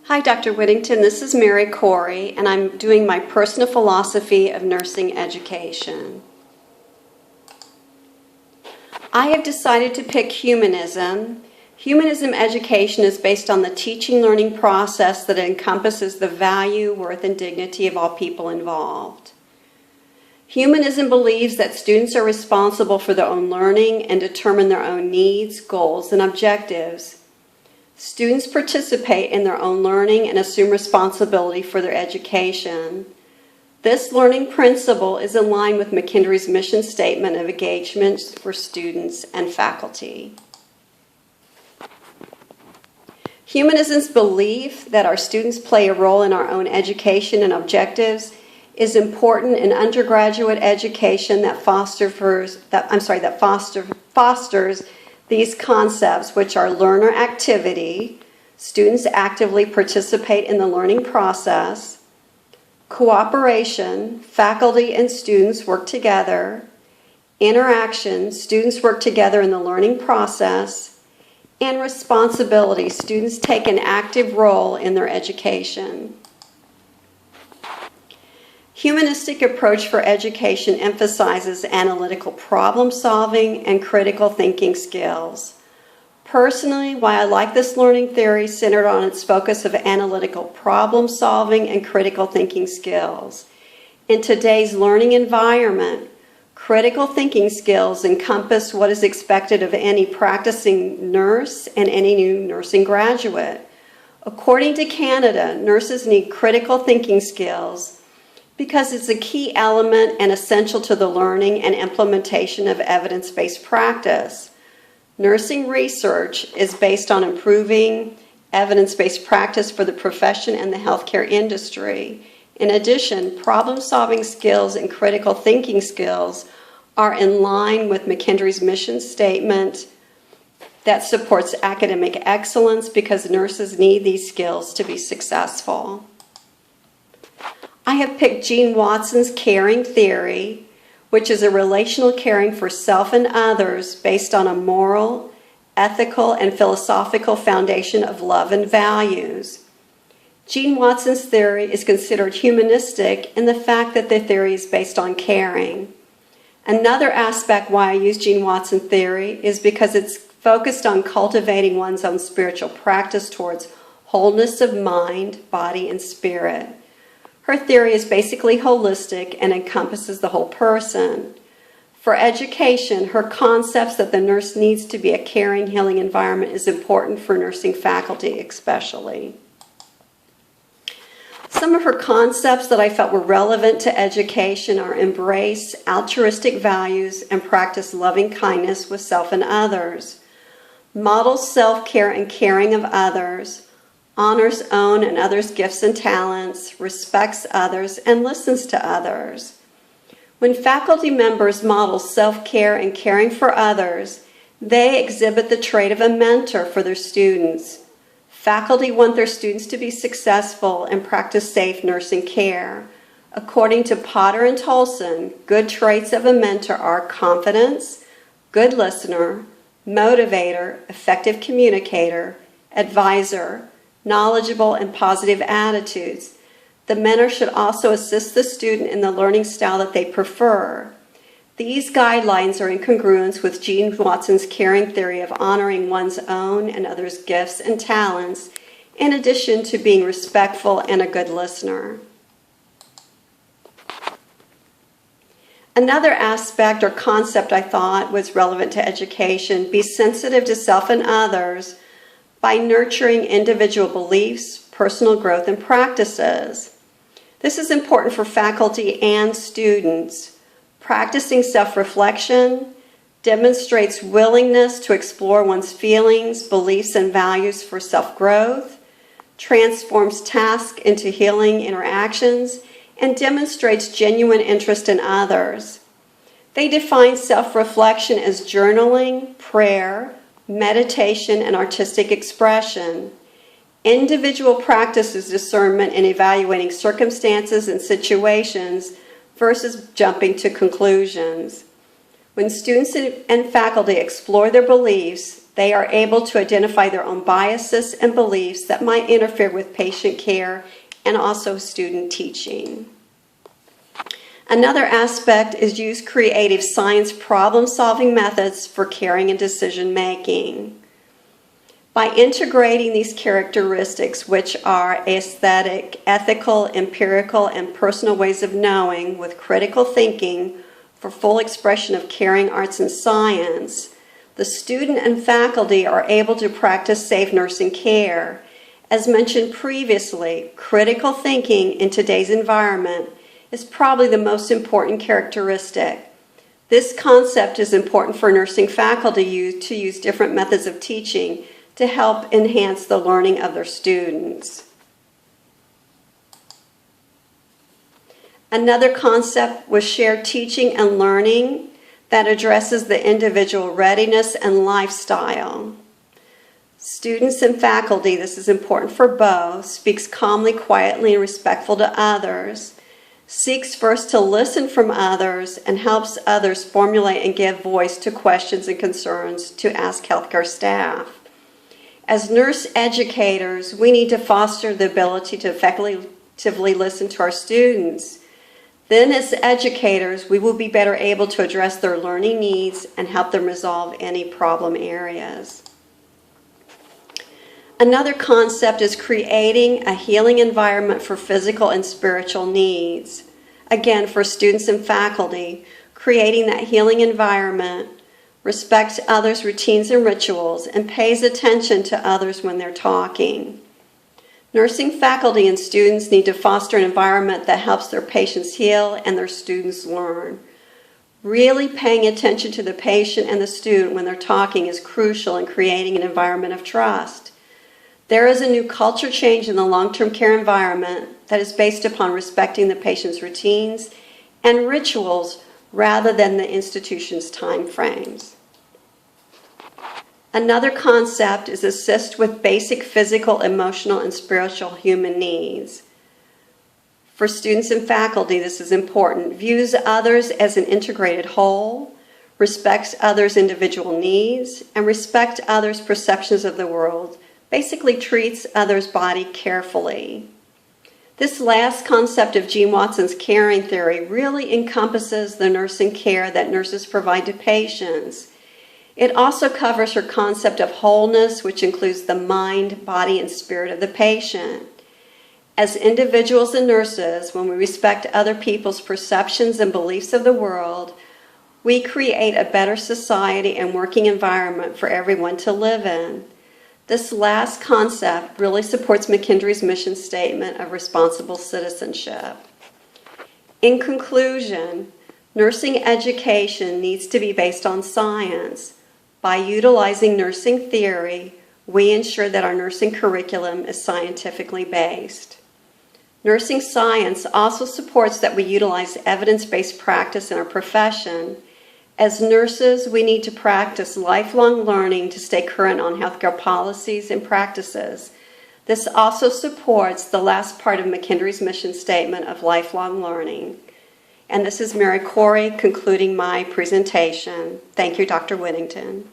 Hi, Dr. Whittington. This is Mary Corey, and I'm doing my personal philosophy of nursing education. I have decided to pick humanism. Humanism education is based on the teaching-learning process that encompasses the value, worth, and dignity of all people involved. Humanism believes that students are responsible for their own learning and determine their own needs, goals, and objectives. Students participate in their own learning and assume responsibility for their education. This learning principle is in line with McKendree's mission statement of engagement for students and faculty. Humanism's belief that our students play a role in our own education and objectives is important in undergraduate education that fosters these concepts, which are learner activity, students actively participate in the learning process, cooperation, faculty and students work together, interaction, students work together in the learning process, and responsibility, students take an active role in their education. Humanistic approach for education emphasizes analytical problem solving and critical thinking skills. Personally, why I like this learning theory centered on its focus of analytical problem solving and critical thinking skills. In today's learning environment, critical thinking skills encompass what is expected of any practicing nurse and any new nursing graduate. According to Canada, nurses need critical thinking skills because it's a key element and essential to the learning and implementation of evidence-based practice. Nursing research is based on improving evidence-based practice for the profession and the healthcare industry. In addition, problem-solving skills and critical thinking skills are in line with McKendree's mission statement that supports academic excellence because nurses need these skills to be successful. I have picked Gene Watson's caring theory, which is a relational caring for self and others based on a moral, ethical, and philosophical foundation of love and values. Gene Watson's theory is considered humanistic in the fact that the theory is based on caring. Another aspect why I use Gene Watson theory is because it's focused on cultivating one's own spiritual practice towards wholeness of mind, body, and spirit. Her theory is basically holistic and encompasses the whole person. For education, her concepts that the nurse needs to be a caring, healing environment is important for nursing faculty especially. Some of her concepts that I felt were relevant to education are embrace altruistic values and practice loving kindness with self and others, model self-care and caring of others, honors own and others' gifts and talents, respects others, and listens to others. When faculty members model self-care and caring for others, they exhibit the trait of a mentor for their students. Faculty want their students to be successful and practice safe nursing care. According to Potter and Tolson, good traits of a mentor are confidence, good listener, motivator, effective communicator, advisor, knowledgeable, and positive attitudes. The mentor should also assist the student in the learning style that they prefer. These guidelines are in congruence with Gene Watson's caring theory of honoring one's own and others' gifts and talents, in addition to being respectful and a good listener. Another aspect or concept I thought was relevant to education: be sensitive to self and others by nurturing individual beliefs, personal growth, and practices. This is important for faculty and students. Practicing self-reflection demonstrates willingness to explore one's feelings, beliefs, and values for self-growth, transforms tasks into healing interactions, and demonstrates genuine interest in others. They define self-reflection as journaling, prayer, meditation, and artistic expression. Individual practices discernment in evaluating circumstances and situations versus jumping to conclusions. When students and faculty explore their beliefs, They are able to identify their own biases and beliefs that might interfere with patient care and also student teaching. Another aspect is use creative science problem-solving methods for caring and decision-making. By integrating these characteristics, which are aesthetic, ethical, empirical, and personal ways of knowing with critical thinking for full expression of caring arts and science, the student and faculty are able to practice safe nursing care. As mentioned previously, critical thinking in today's environment is probably the most important characteristic. This concept is important for nursing faculty to use different methods of teaching to help enhance the learning of their students. Another concept was shared teaching and learning that addresses the individual readiness and lifestyle. Students and faculty, this is important for both, speaks calmly, quietly, and respectful to others, seeks first to listen from others, and helps others formulate and give voice to questions and concerns to ask healthcare staff. As nurse educators, we need to foster the ability to effectively listen to our students. Then as educators, we will be better able to address their learning needs and help them resolve any problem areas. Another concept is creating a healing environment for physical and spiritual needs. Again, for students and faculty, creating that healing environment respects others' routines and rituals, and pays attention to others when they're talking. Nursing faculty and students need to foster an environment that helps their patients heal and their students learn. Really paying attention to the patient and the student when they're talking is crucial in creating an environment of trust. There is a new culture change in the long-term care environment that is based upon respecting the patient's routines and rituals rather than the institution's time frames. Another concept is assist with basic physical, emotional, and spiritual human needs. For students and faculty, this is important. Views others as an integrated whole, respects others' individual needs, and respects others' perceptions of the world. Basically treats others' body carefully. This last concept of Jean Watson's caring theory really encompasses the nursing care that nurses provide to patients. It also covers her concept of wholeness, which includes the mind, body, and spirit of the patient. As individuals and nurses, when we respect other people's perceptions and beliefs of the world, we create a better society and working environment for everyone to live in. This last concept really supports McKendree's mission statement of responsible citizenship. In conclusion, nursing education needs to be based on science. By utilizing nursing theory, we ensure that our nursing curriculum is scientifically based. Nursing science also supports that we utilize evidence-based practice in our profession. As nurses, we need to practice lifelong learning to stay current on healthcare policies and practices. This also supports the last part of McKendree's mission statement of lifelong learning. And this is Mary Corey concluding my presentation. Thank you, Dr. Whittington.